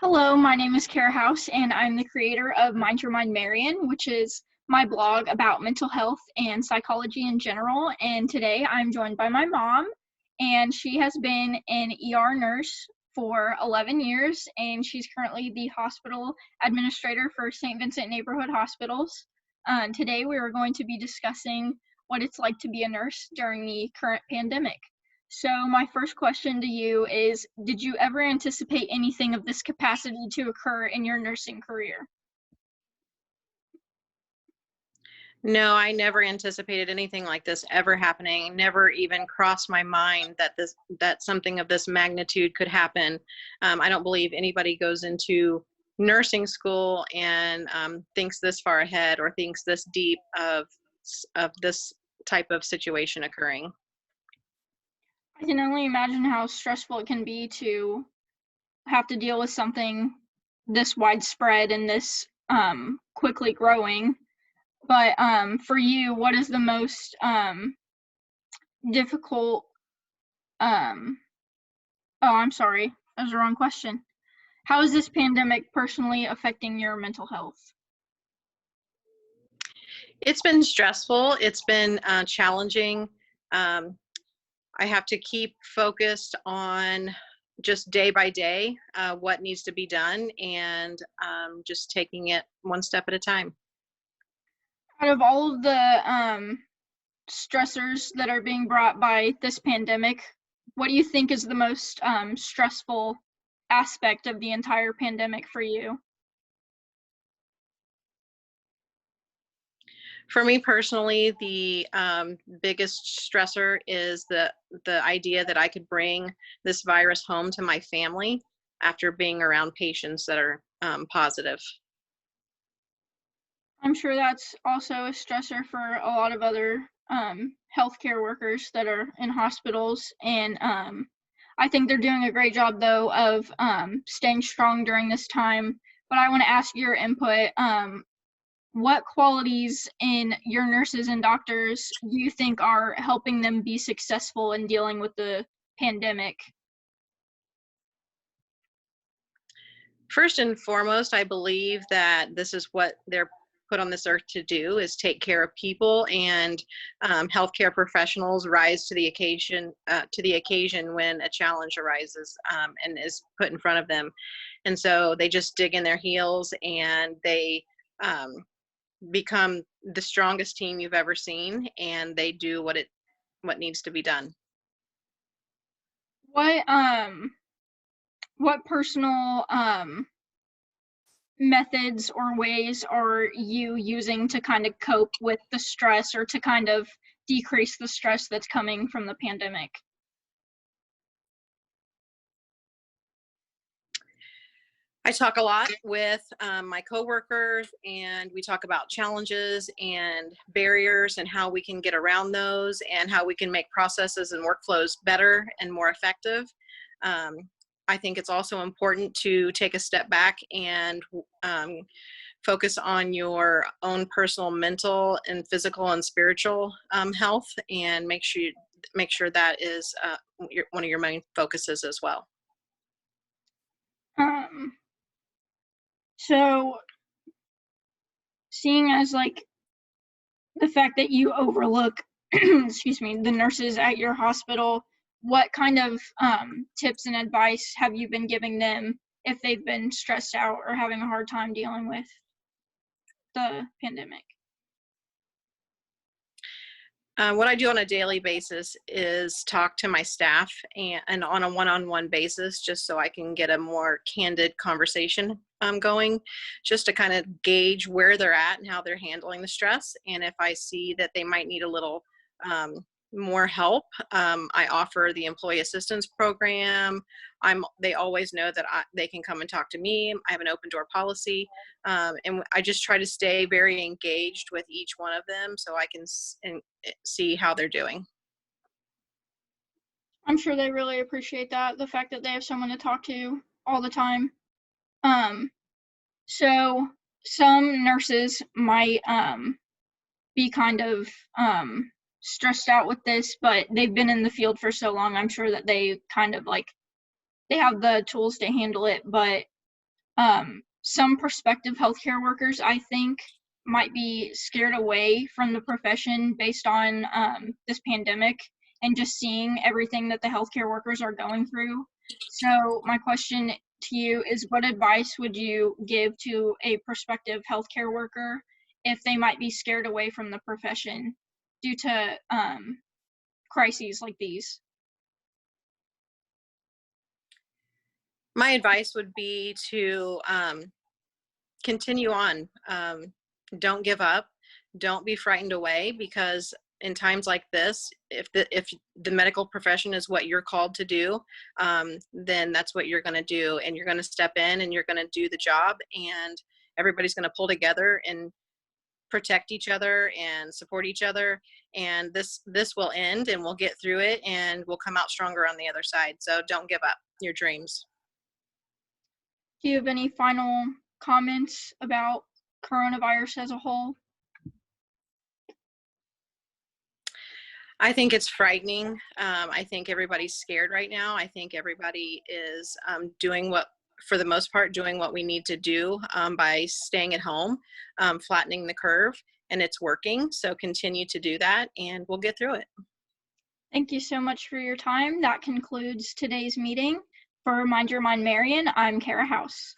Hello, my name is Kara House, and I'm the creator of Mind Your Mind Marion, which is my blog about mental health and psychology in general. And today I'm joined by my mom, and she has been an ER nurse for 11 years, and she's currently the hospital administrator for St. Vincent Neighborhood Hospitals. Today we are going to be discussing what it's like to be a nurse during the current pandemic. So my first question to you is, did you ever anticipate anything of this capacity to occur in your nursing career? No, I never anticipated anything like this ever happening. Never even crossed my mind that something of this magnitude could happen. I don't believe anybody goes into nursing school and thinks this far ahead or thinks this deep of this type of situation occurring. I can only imagine how stressful it can be to have to deal with something this widespread and this quickly growing. But for you, what is the most difficult? Um, oh, I'm sorry, that was the wrong question. How is this pandemic personally affecting your mental health? It's been stressful. It's been challenging. Um, I have to keep focused on just day by day what needs to be done and just taking it one step at a time. Out of all of the stressors that are being brought by this pandemic, what do you think is the most stressful aspect of the entire pandemic for you? For me personally, the biggest stressor is the idea that I could bring this virus home to my family after being around patients that are positive. I'm sure that's also a stressor for a lot of other healthcare workers that are in hospitals. And I think they're doing a great job, though, of staying strong during this time. But I want to ask your input. What qualities in your nurses and doctors do you think are helping them be successful in dealing with the pandemic? First and foremost, I believe that this is what they're put on this earth to do, is take care of people, and healthcare professionals rise to the occasion when a challenge arises and is put in front of them. And so they just dig in their heels and they um, become the strongest team you've ever seen, and they do what needs to be done. What what personal methods or ways are you using to kind of cope with the stress or to kind of decrease the stress that's coming from the pandemic? I talk a lot with my coworkers, and we talk about challenges and barriers and how we can get around those and how we can make processes and workflows better and more effective. Um, I think it's also important to take a step back and focus on your own personal mental and physical and spiritual health, and make sure that is one of your main focuses as well. Um, so seeing as like the fact that you overlook excuse me, the nurses at your hospital, what kind of tips and advice have you been giving them if they've been stressed out or having a hard time dealing with the pandemic? What I do on a daily basis is talk to my staff and on a one-on-one basis, just so I can get a more candid conversation going, just to kind of gauge where they're at and how they're handling the stress. And if I see that they might need a little um, more help, I offer the employee assistance program. They always know that they can come and talk to me. I have an open door policy. And I just try to stay very engaged with each one of them so I can see how they're doing. I'm sure they really appreciate that, the fact that they have someone to talk to all the time. Um, so some nurses might be kind of stressed out with this, but they've been in the field for so long, I'm sure that they kind of like they have the tools to handle it. But Some prospective healthcare workers, I think, might be scared away from the profession based on this pandemic and just seeing everything that the healthcare workers are going through. So my question to you is, what advice would you give to a prospective healthcare worker if they might be scared away from the profession due to crises like these? My advice would be to continue on. Don't give up. Don't be frightened away, because in times like this, if the medical profession is what you're called to do, then that's what you're going to do, and you're going to step in and you're going to do the job, and everybody's going to pull together and protect each other and support each other, and this will end, and we'll get through it, and we'll come out stronger on the other side. So don't give up your dreams. Do you have any final comments about coronavirus as a whole? I think it's frightening. I think everybody's scared right now. I think everybody is doing what, for the most part, doing what we need to do by staying at home, flattening the curve, and it's working. So continue to do that, and we'll get through it. Thank you so much for your time. That concludes today's meeting. For Mind Your Mind Marion, I'm Kara House.